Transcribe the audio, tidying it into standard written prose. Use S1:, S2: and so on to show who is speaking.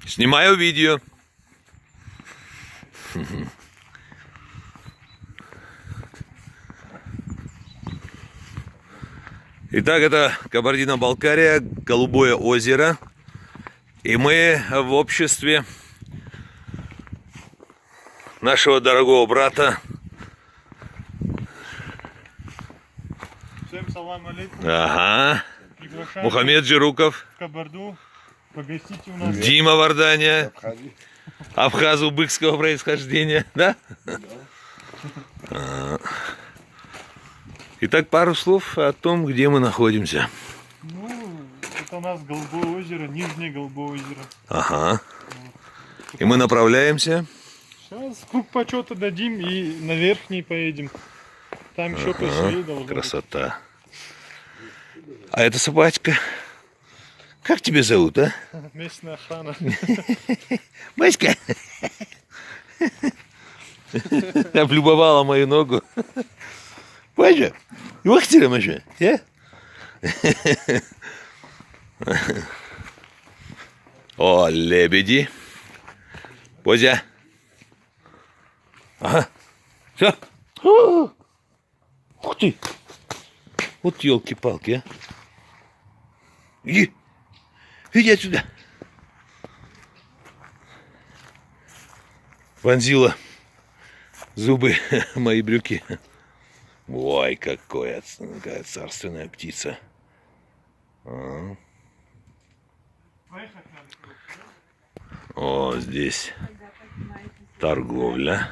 S1: Снимаю видео. Итак, это Кабардино-Балкария, Голубое озеро. И мы в обществе нашего дорогого брата.
S2: Всем салам алейкум.
S1: Ага.
S2: Приглашаем
S1: Мухаммед Джируков.
S2: в Кабарду. Погостите у нас.
S1: Дима Варданя. Абхаз узбекского происхождения. Да? Итак, пару слов о том, где мы находимся.
S2: Ну, это у нас Голубое озеро, Нижнее Голубое озеро.
S1: Ага. И мы направляемся.
S2: Сейчас круг почета дадим и на верхний поедем. Там еще красивее должно быть.
S1: Красота. А это собачка. Как тебя зовут, а?
S2: Местная охрана.
S1: Маська. Облюбовала мою ногу. Маша, вахтера, Маша, а? О, лебеди. Позя. Ага. Все. Ух ты. Вот елки-палки, а. Иди. Иди отсюда. Вонзила зубы мои брюки. Ой, какая царственная птица. О, здесь торговля.